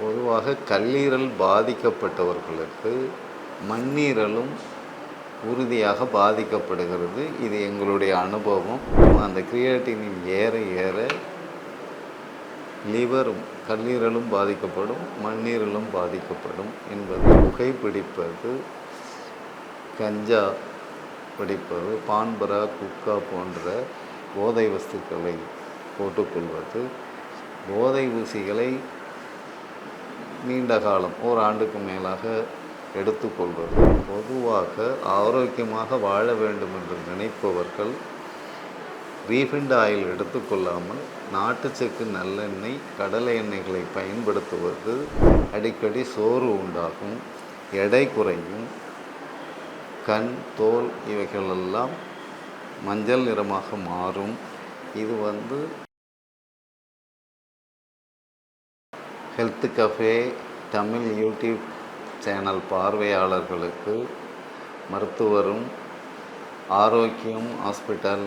பொதுவாக கல்லீரல் பாதிக்கப்பட்டவர்களுக்கு மண்ணீரலும் உறுதியாக பாதிக்கப்படுகிறது. இது எங்களுடைய அனுபவம். அந்த கிரியேட்டினின் ஏற ஏற லிவரும் கல்லீரலும் பாதிக்கப்படும், மண்ணீரலும் பாதிக்கப்படும் என்பது. புகைப்பிடிப்பது, கஞ்சா பிடிப்பது, பான்பரா, குட்கா போன்ற போதை வஸ்துக்களை போட்டுக்கொள்வது, போதை ஊசிகளை நீண்ட காலம் ஓராண்டுக்கு மேலாக எடுத்துக்கொள்வது. பொதுவாக ஆரோக்கியமாக வாழ வேண்டும் என்று நினைப்பவர்கள் ரீஃபைண்ட் ஆயில் எடுத்துக்கொள்ளாமல் நாட்டுச்செக்கு, நல்லெண்ணெய், கடலை எண்ணெய்களை பயன்படுத்துவது அடிக்கடி சோர்வு உண்டாகும், எடை குறையும், கண், தோல் இவைகளெல்லாம் மஞ்சள் நிறமாக மாறும். இது health cafe Tamil YouTube channel பார்வையாளர்களுக்கு மருத்துவரும் ஆரோக்கியம் ஹாஸ்பிட்டல்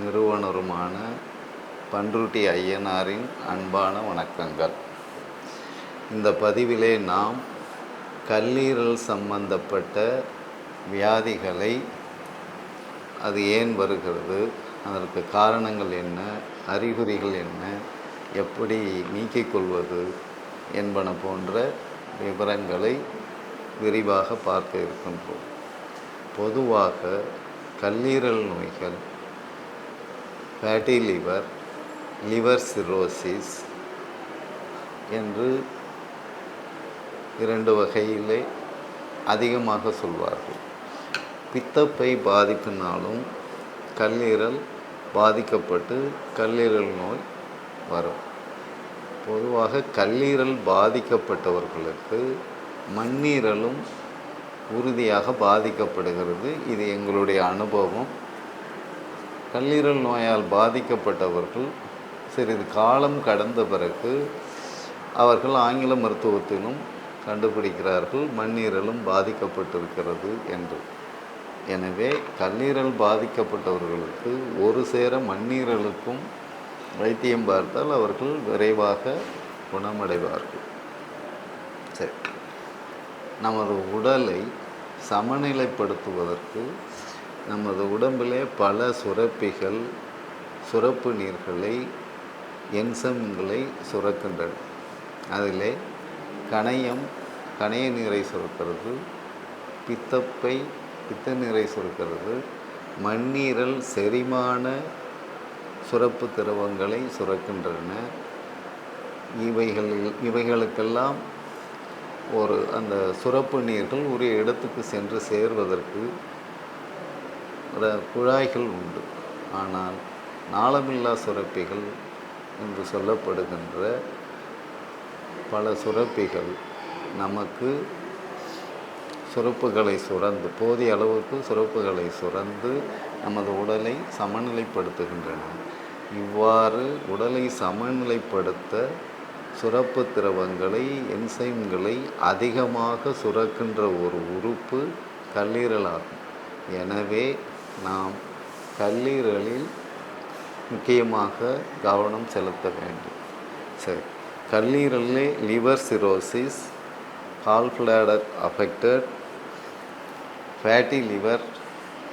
நிறுவனருமான பண்ருட்டி ஐயனாரின் அன்பான வணக்கங்கள். இந்த பதிவிலே நாம் கல்லீரல் சம்பந்தப்பட்ட வியாதிகளை, அது ஏன் வருகிறது, அதற்கு காரணங்கள் என்ன, அறிகுறிகள் என்ன, எப்படி நீக்கிக் கொள்வது என்பன போன்ற விவரங்களை விரிவாக பார்க்க இருக்கின்றோம். பொதுவாக கல்லீரல் நோய்கள் ஃபேட்டி லிவர், லிவர் சிரோசிஸ் என்று 2 வகையிலே அதிகமாக சொல்வார்கள். பித்தப்பை பாதிப்பினாலும் கல்லீரல் பாதிக்கப்பட்டு கல்லீரல் நோய் வரும். பொதுவாக கல்லீரல் பாதிக்கப்பட்டவர்களுக்கு மண்ணீரலும் உறுதியாக பாதிக்கப்படுகிறது. இது எங்களுடைய அனுபவம். கல்லீரல் நோயால் பாதிக்கப்பட்டவர்கள் சிறிது காலம் கடந்த பிறகு அவர்கள் ஆங்கில மருத்துவத்திலும் கண்டுபிடிக்கிறார்கள் மண்ணீரலும் பாதிக்கப்பட்டிருக்கிறது என்று. எனவே கல்லீரல் பாதிக்கப்பட்டவர்களுக்கு ஒரு சேர மண்ணீரலுக்கும் வைத்தியம் பார்த்தால் அவர்கள் விரைவாக குணமடைவார்கள். சரி, நமது உடலை சமநிலைப்படுத்துவதற்கு நமது உடம்பிலே பல சுரப்பிகள், சுரப்பு நீர்களை, என்சைம்களை சுரக்கின்றன. அதிலே கணையம் கணைய நீரை சுரக்கிறது, பித்தப்பை பித்த நீரை சுரக்கிறது, மண்ணீரல் செரிமான சுரப்பு திரவங்களை சுரக்கின்றன. இவைகளுக்கெல்லாம் அந்த சுரப்பு நீர்கள் ஒரு இடத்துக்கு சென்று சேர்வதற்கு குழாய்கள் உண்டு. ஆனால் நாளமில்லா சுரப்பிகள் என்று சொல்லப்படுகின்ற பல சுரப்பிகள் நமக்கு சுரப்புகளை சுரந்து, போதிய அளவுக்கு சுரப்புகளை சுரந்து நமது உடலை சமநிலைப்படுத்துகின்றன. இவ்வாறு உடலை சமநிலைப்படுத்த சுரப்பு திரவங்களை, என்சைம்களை அதிகமாக சுரக்கின்ற ஒரு உறுப்பு கல்லீரலாகும். எனவே நாம் கல்லீரலில் முக்கியமாக கவனம் செலுத்த வேண்டும். சரி, கல்லீரலில் liver cirrhosis, gall bladder affected, fatty liver,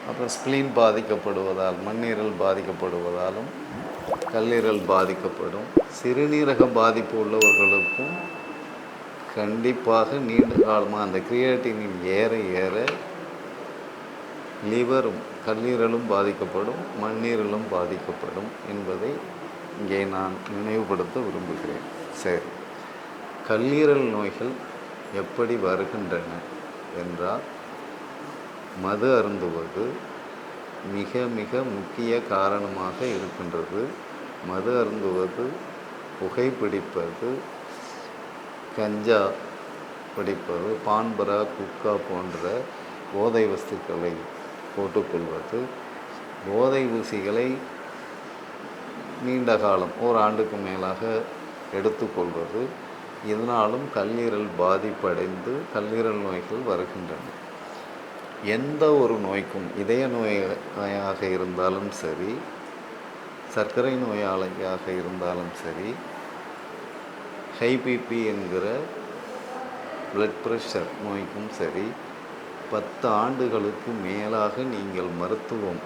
அப்புறம் ஸ்ப்ளீன் பாதிக்கப்படுவதால், மண்ணீரல் பாதிக்கப்படுவதாலும் கல்லீரல் பாதிக்கப்படும். சிறுநீரக பாதிப்பு உள்ளவர்களுக்கும் கண்டிப்பாக நீண்ட காலமாக அந்த கிரியேட்டினின் ஏற ஏற லிவரும் கல்லீரலும் பாதிக்கப்படும், மண்ணீரலும் பாதிக்கப்படும் என்பதை இங்கே நான் நினைவுபடுத்த விரும்புகிறேன். சரி, கல்லீரல் நோய்கள் எப்படி வருகின்றன என்றால், மது அருந்துவது மிக மிக முக்கிய காரணமாக இருக்கின்றது. மது அருந்துவது, புகைப்பிடிப்பது, கஞ்சா பிடிப்பது, பான்பரா, குட்கா போன்ற போதை வஸ்துக்களை போட்டுக்கொள்வது, போதை ஊசிகளை நீண்ட காலம் ஓராண்டுக்கு மேலாக எடுத்துக்கொள்வது, இதனாலும் கல்லீரல் பாதிப்படைந்து கல்லீரல் நோய்கள் வருகின்றன. எந்த ஒரு நோய்க்கும், இதய நோயாக இருந்தாலும் சரி, சர்க்கரை நோயாளியாக இருந்தாலும் சரி, ஹை பிபி என்கிற பிளட் ப்ரெஷர் நோய்க்கும் சரி 10 ஆண்டுகளுக்கு மேலாக நீங்கள்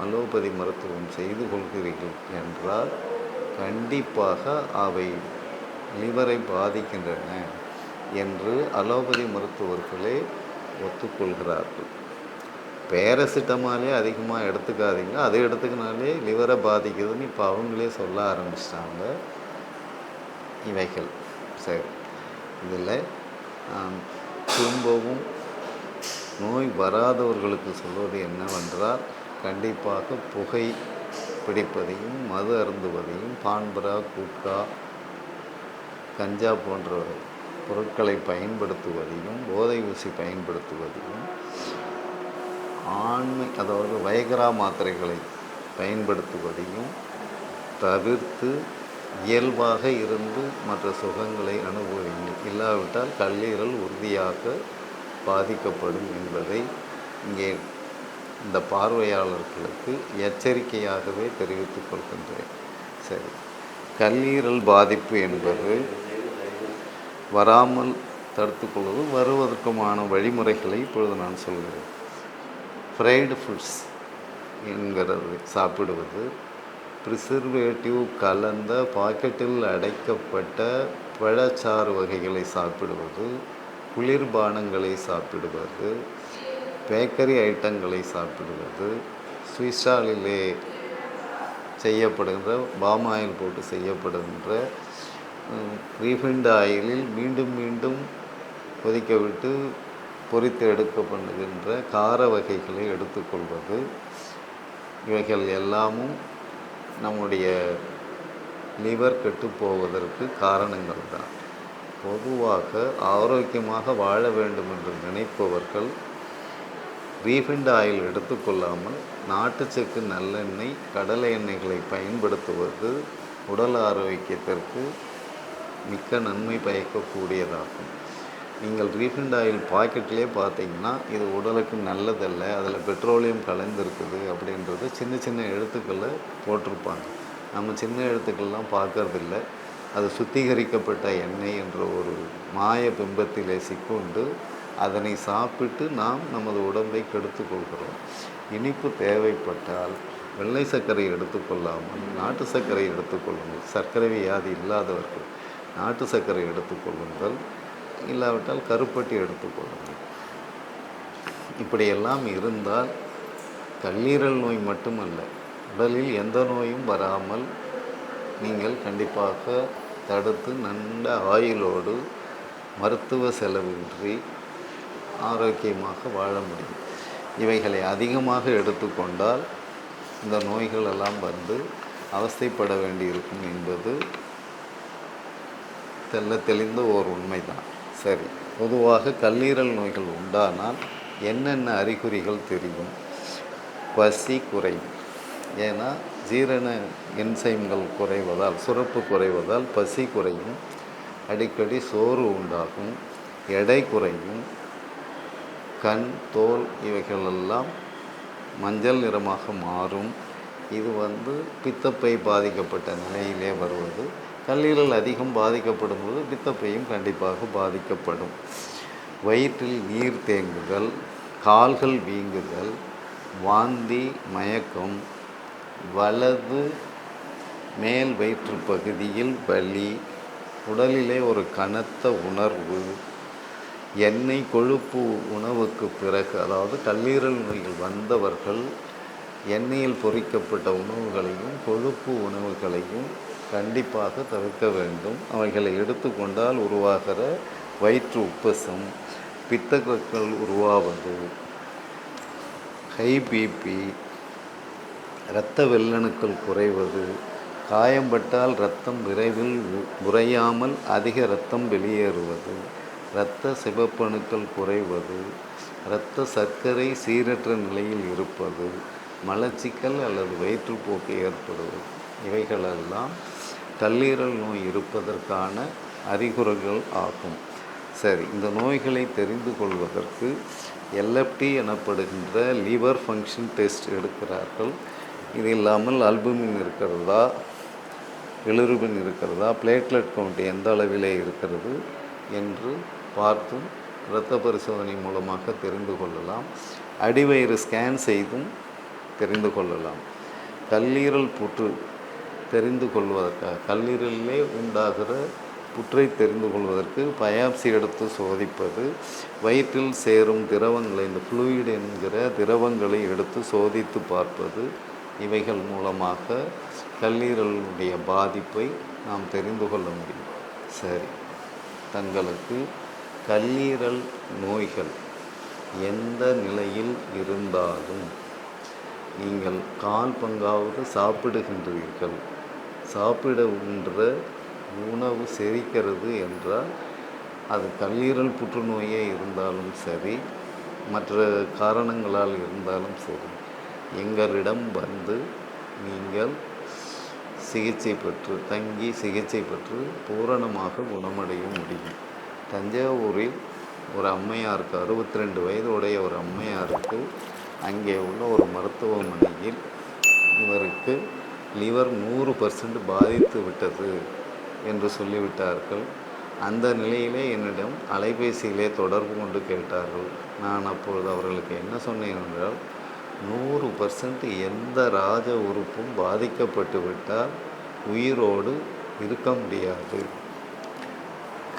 அலோபதி மருத்துவம் செய்து கொள்கிறீர்கள் என்றால் கண்டிப்பாக அவை லிவரை பாதிக்கின்றன என்று அலோபதி மருத்துவர்களே ஒத்துக்கொள்கிறார்கள். பேராசிட்டமாலே அதிகமாக எடுத்துக்காதீங்க, அதை எடுத்துக்கினாலே லிவரை பாதிக்குதுன்னு இப்போ அவங்களே சொல்ல ஆரம்பிச்சிட்டாங்க. இவைகள் சரி. இதில் திரும்பவும் நோய் வராதவர்களுக்கு சொல்வது என்னவென்றால், கண்டிப்பாக புகை பிடிப்பதையும் மது அருந்துவதையும் பான்பரா, குட்கா, கஞ்சா போன்ற பொருட்களை பயன்படுத்துவதையும் போதை ஊசி பயன்படுத்துவதையும் அதாவது வைகரா மாத்திரைகளை பயன்படுத்துவதையும் தவிர்த்து இயல்பாக இருந்து மற்ற சுகங்களை அனுபவிங்கள். இல்லாவிட்டால் கல்லீரல் உறுதியாக பாதிக்கப்படும் என்பதை இங்கே இந்த பார்வையாளர்களுக்கு எச்சரிக்கையாகவே தெரிவித்துக் கொள்கின்றேன். சரி, கல்லீரல் பாதிப்பு என்பது வராமல் தடுத்துக்கொள்வது, வருவதற்குமான வழிமுறைகளை இப்பொழுது நான் சொல்கிறேன். ஃப்ரைடு ஃபுட்ஸ் என்கிறது சாப்பிடுவது, ப்ரிசர்வேட்டிவ் கலந்த பாக்கெட்டில் அடைக்கப்பட்ட பழச்சாறு வகைகளை சாப்பிடுவது, குளிர்பானங்களை சாப்பிடுவது, பேக்கரி ஐட்டங்களை சாப்பிடுவது, சுவிஸ்டாலிலே செய்யப்படுகின்ற பாம் ஆயில் போட்டு செய்யப்படுகின்ற ரீஃபைண்ட் ஆயிலில் மீண்டும் மீண்டும் கொதிக்க விட்டு பொரித்து எடுக்கப்படுகின்ற கார வகைகளை எடுத்துக்கொள்வது, இவைகள் எல்லாமும் நம்முடைய லிவர் கெட்டுப்போவதற்கு காரணங்கள் தான். பொதுவாக ஆரோக்கியமாக வாழ வேண்டும் என்று நினைப்பவர்கள் ரீஃபைண்ட் ஆயில் எடுத்துக்கொள்ளாமல் நாட்டுச்சக்கு, நல்லெண்ணெய், கடலை எண்ணெய்களை பயன்படுத்துவது உடல் ஆரோக்கியத்திற்கு மிக்க நன்மை பயக்கக்கூடியதாகும். நீங்கள் ரீஃபைண்ட் ஆயில் பாக்கெட்லேயே பார்த்தீங்கன்னா இது உடலுக்கு நல்லதல்ல, அதில் பெட்ரோலியம் கலந்துருக்குது அப்படின்றது சின்ன சின்ன எழுத்துக்களை போட்டிருப்பாங்க. நம்ம சின்ன எழுத்துக்கள்லாம் பார்க்கறதில்ல. அது சுத்திகரிக்கப்பட்ட எண்ணெய் என்ற ஒரு மாய பிம்பத்திலே சிக்கொண்டு அதனை சாப்பிட்டு நாம் நமது உடம்பை கெடுத்து கொள்கிறோம். இனிப்பு தேவைப்பட்டால் வெள்ளை சர்க்கரை எடுத்துக்கொள்ளாமல் நாட்டு சர்க்கரை எடுத்துக்கொள்ளுங்கள். சர்க்கரை வியாதி இல்லாதவர்கள் நாட்டு சர்க்கரை எடுத்துக்கொள்ளுங்கள், இல்லாவிட்டால் கருப்பட்டி எடுத்துக்கொள்ளுங்கள். இப்படியெல்லாம் இருந்தால் கல்லீரல் நோய் மட்டுமல்ல, உடலில் எந்த நோயும் வராமல் நீங்கள் கண்டிப்பாக தடுத்து நல்ல ஆயுளோடு மருத்துவ செலவின்றி ஆரோக்கியமாக வாழ முடியும். இவைகளை அதிகமாக எடுத்துக்கொண்டால் இந்த நோய்கள் எல்லாம் வந்து அவஸ்தைப்பட வேண்டியிருக்கும் என்பது தெளிந்த ஓர் உண்மைதான். சரி, பொதுவாக கல்லீரல் நோய்கள் உண்டானால் என்னென்ன அறிகுறிகள் தெரியும்? பசி குறையும். ஏன்னா ஜீரண என்சைம்கள் குறைவதால், சுரப்பு குறைவதால் பசி குறையும். அடிக்கடி சோர்வு உண்டாகும், எடை குறையும், கண், தோல் இவைகளெல்லாம் மஞ்சள் நிறமாக மாறும். இது பித்தப்பை பாதிக்கப்பட்ட நிலையிலே வருவது. கல்லீரல் அதிகம் பாதிக்கப்படும் போது பித்தப்பையும் கண்டிப்பாக பாதிக்கப்படும். வயிற்றில் நீர் தேங்குதல், கால்கள் வீங்குதல், வாந்தி, மயக்கம், வலது மேல் வயிற்று பகுதியில் வலி, உடலிலே ஒரு கனத்த உணர்வு, எண்ணெய் கொழுப்பு உணவுக்கு பிறகு, அதாவது கல்லீரல் நோய்கள் வந்தவர்கள் எண்ணெயில் பொரிக்கப்பட்ட உணவுகளையும் கொழுப்பு உணவுகளையும் கண்டிப்பாக தவிர்க்க வேண்டும். அவைகளை எடுத்துக்கொண்டால் உருவாகிற வயிற்று உப்பசம், பித்தக்கற்கள் உருவாவது, ஹை பிபி, இரத்த வெள்ளணுக்கள் குறைவது, காயம்பட்டால் இரத்தம் விரைவில் உறையாமல் அதிக இரத்தம் வெளியேறுவது, இரத்த சிவப்பணுக்கள் குறைவது, இரத்த சர்க்கரை சீரற்ற நிலையில் இருப்பது, மலச்சிக்கல் அல்லது வயிற்றுப்போக்கு ஏற்படுவது, இவைகளெல்லாம் கல்லீரல் நோய் இருப்பதற்கான அறிகுறிகள் ஆகும். சரி, இந்த நோய்களை தெரிந்து கொள்வதற்கு எல்எஃப்டி எனப்படுகின்ற லிவர் ஃபங்க்ஷன் டெஸ்ட் எடுக்கிறார்கள். இது இல்லாமல் அல்புமின் இருக்கிறதா, பிலிருபின் இருக்கிறதா, பிளேட்லெட் கவுண்ட் எந்த அளவிலே இருக்கிறது என்று பார்த்தும் இரத்த பரிசோதனை மூலமாக தெரிந்து கொள்ளலாம். அடிவயிறு ஸ்கேன் செய்தும் தெரிந்து கொள்ளலாம். கல்லீரல் புற்று தெரிந்து கொள்வதற்காக, கல்லீரலிலே உண்டாகிற புற்றை தெரிந்து கொள்வதற்கு பயாப்சி எடுத்து சோதிப்பது, வயிற்றில் சேரும் திரவங்களை, இந்த ஃப்ளூயிட் என்கிற திரவங்களை எடுத்து சோதித்து பார்ப்பது, இவைகள் மூலமாக கல்லீரலுடைய பாதிப்பை நாம் தெரிந்து கொள்ள முடியும். சரி, தங்களுக்கு கல்லீரல் நோய்கள் எந்த நிலையில் இருந்தாலும் நீங்கள் கால் பங்காவது சாப்பிடுகின்றீர்கள், சாப்பிடுகின்ற உணவு செரிக்கிறது என்றால் அது கல்லீரல் புற்றுநோயே இருந்தாலும் சரி, மற்ற காரணங்களால் இருந்தாலும் சரி, எங்களிடம் வந்து நீங்கள் சிகிச்சை பெற்று தங்கி சிகிச்சை பெற்று பூரணமாக குணமடைய முடியும். தஞ்சாவூரில் ஒரு அம்மையாருக்கு 62 வயது உடைய ஒரு அம்மையாருக்கு அங்கே உள்ள ஒரு மருத்துவமனையில் இவருக்கு லிவர் 100% பாதித்து விட்டது என்று சொல்லிவிட்டார்கள். அந்த நிலையிலே என்னிடம் அலைபேசியிலே தொடர்பு கொண்டு கேட்டார்கள். நான் அப்பொழுது அவர்களுக்கு என்ன சொன்னேன் என்றால், 100% எந்த ராஜ உறுப்பும் பாதிக்கப்பட்டு விட்டால் உயிரோடு இருக்க முடியாது.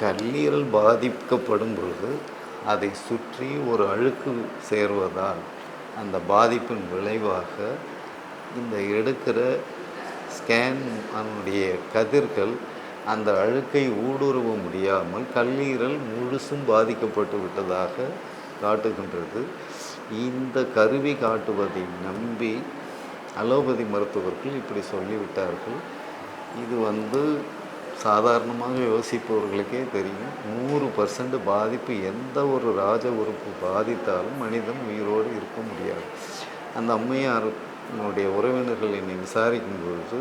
கல்லீரல் பாதிக்கப்படும் பொழுது அதை சுற்றி ஒரு அழுக்கு சேர்வதால் அந்த பாதிப்பின் விளைவாக இந்த எடுக்கிற ஸ்கேன் அதனுடைய கதிர்கள் அந்த அழுக்கை ஊடுருவ முடியாமல் கல்லீரல் முழுசும் பாதிக்கப்பட்டு விட்டதாக காட்டுகின்றது. இந்த கருவி காட்டுவதை நம்பி அலோபதி மருத்துவர்கள் இப்படி சொல்லிவிட்டார்கள். இது சாதாரணமாக யோசிப்பவர்களுக்கே தெரியும். 100% பாதிப்பு எந்த ஒரு ராஜ உறுப்பு பாதித்தாலும் மனிதன் உயிரோடு இருக்க முடியாது. அந்த அம்மையாருடைய உறவினர்கள் என்னை விசாரிக்கும் பொழுது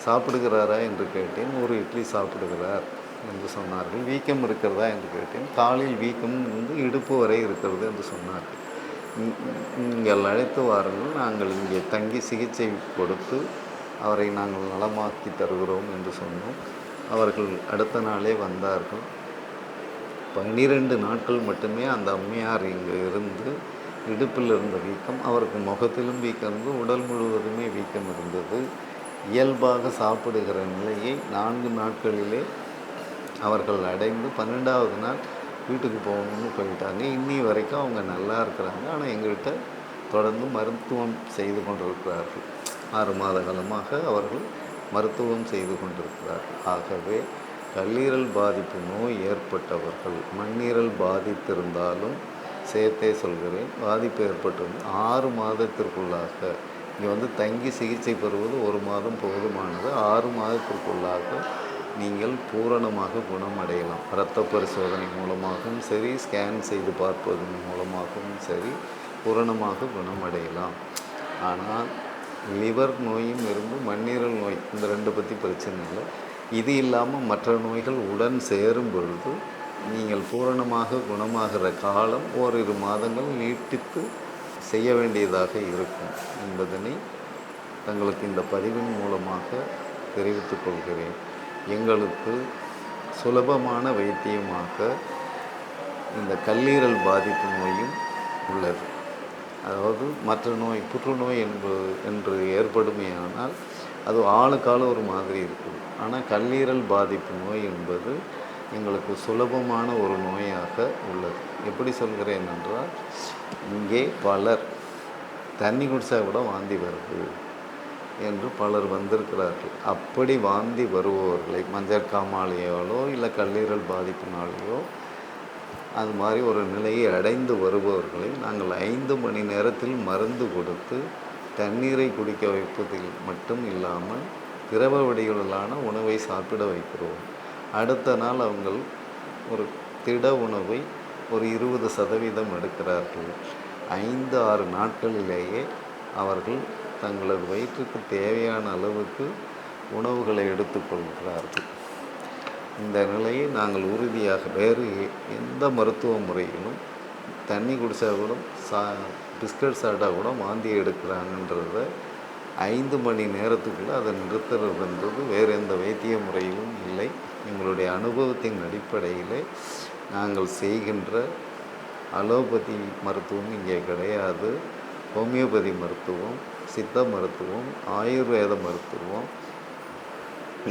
சாப்பிடுகிறாரா என்று கேட்டேன். ஒரு இட்லி சாப்பிடுகிறார் என்று சொன்னார்கள். வீக்கம் இருக்கிறதா என்று கேட்டேன். காலில் வீக்கம் இடுப்பு வரை இருக்கிறது என்று சொன்னார்கள். நீங்கள் அழைத்து வாருங்கள், நாங்கள் இங்கே தங்கி சிகிச்சை கொடுத்து அவரை நாங்கள் நலமாக்கி தருகிறோம் என்று சொன்னோம். அவர்கள் அடுத்த நாளே வந்தார்கள். 12 நாட்கள் மட்டுமே அந்த அம்மையார் இங்கு இருந்து இடுப்பில் இருந்த வீக்கம், அவருக்கு முகத்திலும் வீக்கம் இருந்தது, உடல் முழுவதுமே வீக்கம் இருந்தது. இயல்பாக சாப்பிடுகிற நிலையை 4 நாட்களிலே அவர்கள் அடைந்து 12வது நாள் வீட்டுக்கு போகணும்னு போயிட்டாங்க. இன்னி வரைக்கும் அவங்க நல்லா இருக்கிறாங்க. ஆனால் எங்கள்கிட்ட தொடர்ந்து மருத்துவம் செய்து கொண்டிருக்கிறார்கள். 6 மாத காலமாக அவர்கள் மருத்துவம் செய்து கொண்டிருக்கிறார்கள். ஆகவே கல்லீரல் பாதிப்பு நோய் ஏற்பட்டவர்கள், மண்ணீரல் பாதித்திருந்தாலும் சேர்த்தே சொல்கிறேன், பாதிப்பு ஏற்பட்டிருந்து 6 மாதத்திற்குள்ளாக இங்கே தங்கி சிகிச்சை பெறுவது 1 மாதம் போதுமானது. 6 மாதத்திற்குள்ளாக நீங்கள் பூரணமாக குணமடையலாம். இரத்த பரிசோதனை மூலமாகவும் சரி, ஸ்கேன் செய்து பார்ப்பதன் மூலமாகவும் சரி, பூரணமாக குணமடையலாம். ஆனால் லிவர் நோயும் இருந்து மண்ணீரல் நோய், இந்த 2 பற்றி பிரச்சனை இல்லை. இது இல்லாமல் மற்ற நோய்கள் உடன் சேரும் பொழுது நீங்கள் பூரணமாக குணமாகிற காலம் ஓரிரு மாதங்கள் நீட்டித்து செய்ய வேண்டியதாக இருக்கும் என்பதனை தங்களுக்கு இந்த பதிவின் மூலமாக தெரிவித்துக் கொள்கிறேன். எங்களுக்கு சுலபமான வைத்தியமாக இந்த கல்லீரல் பாதிப்பு நோயும் உள்ளது. அதாவது மற்ற நோய், புற்றுநோய் என்று ஏற்படுமையானால் அது ஆளுக்கால ஒரு மாதிரி இருக்குது. ஆனால் கல்லீரல் பாதிப்பு நோய் என்பது எங்களுக்கு சுலபமான ஒரு நோயாக உள்ளது. எப்படி சொல்கிறேன் என்றால், இங்கே பலர் தண்ணி குடித்தா கூட வாந்தி வருது என்று பலர் வந்திருக்கிறார்கள். அப்படி வாந்தி வருபவர்களை மஞ்சட்காமாலையாலோ இல்லை கல்லீரல் பாதிப்பினாலேயோ அது மாதிரி ஒரு நிலையை அடைந்து வருபவர்களை நாங்கள் 5 மணி நேரத்தில் மருந்து கொடுத்து தண்ணீரை குடிக்க வைப்பதில் மட்டும் இல்லாமல் திரவ வடிவிலான உணவை சாப்பிட வைக்கிறோம். அடுத்த நாள் அவங்கள் ஒரு திட உணவை ஒரு 20% எடுக்கிறார்கள். 5-6 நாட்களிலேயே அவர்கள் தங்களது வயிற்றுக்கு தேவையான அளவுக்கு உணவுகளை எடுத்துக்கொள்கிறார்கள். இந்த நிலையை நாங்கள் உறுதியாக வேறு எந்த மருத்துவ முறையிலும் தண்ணி குடித்தா கூட பிஸ்கட் சாப்பிட்டா கூட வாந்தி எடுக்கிறாங்கன்றத 5 மணி நேரத்துக்குள்ளே அதை நிறுத்துறதுன்றது வேறு எந்த வைத்திய முறையிலும் இல்லை. எங்களுடைய அனுபவத்தின் அடிப்படையில் நாங்கள் செய்கின்ற அலோபதி மருத்துவம் இங்கே கிடையாது. ஹோமியோபதி மருத்துவம், சித்த மருத்துவம், ஆயுர்வேத மருத்துவம்,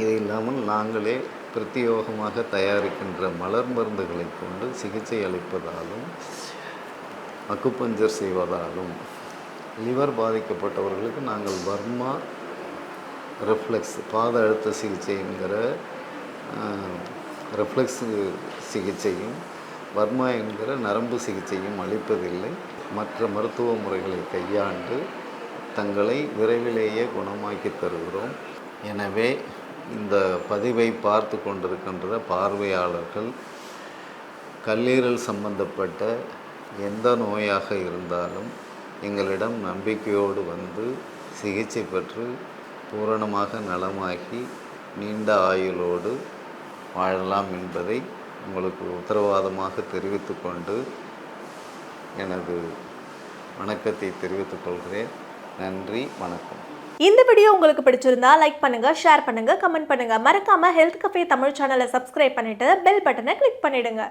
இது இல்லாமல் நாங்களே பிரத்யேகமாக தயாரிக்கின்ற மலர் மருந்துகளை கொண்டு சிகிச்சை அளிப்பதாலும் அக்குபஞ்சர் செய்வதாலும் லிவர் பாதிக்கப்பட்டவர்களுக்கு நாங்கள் வர்மா ரெஃப்ளெக்ஸ் பாத அழுத்த சிகிச்சைங்கிற ரெஃப்ளெக்ஸ் சிகிச்சையும் வர்மா என்கிற நரம்பு சிகிச்சையும் அளிப்பதில்லை. மற்ற மருத்துவ முறைகளை கையாண்டு தங்களை விரைவிலேயே குணமாக்கி தருகிறோம். எனவே இந்த பதிவை பார்த்து கொண்டிருக்கின்ற பார்வையாளர்கள் கல்லீரல் சம்பந்தப்பட்ட எந்த நோயாக இருந்தாலும் எங்களிடம் நம்பிக்கையோடு வந்து சிகிச்சை பெற்று பூரணமாக நலமாகி நீண்ட ஆயுளோடு வாழலாம் என்பதை உங்களுக்கு உத்தரவாதமாக தெரிவித்து கொண்டு எனது வணக்கத்தை தெரிவித்துக் கொள்கிறேன். நன்றி, வணக்கம். இந்த வீடியோ உங்களுக்கு பிடிச்சிருந்தா லைக் பண்ணுங்க, ஷேர் பண்ணுங்க, கமெண்ட் பண்ணுங்க. மறக்காம ஹெல்த் கஃபே தமிழ் சேனலை சப்ஸ்கிரைப் பண்ணிட்டு பெல் பட்டனை கிளிக் பண்ணிடுங்க.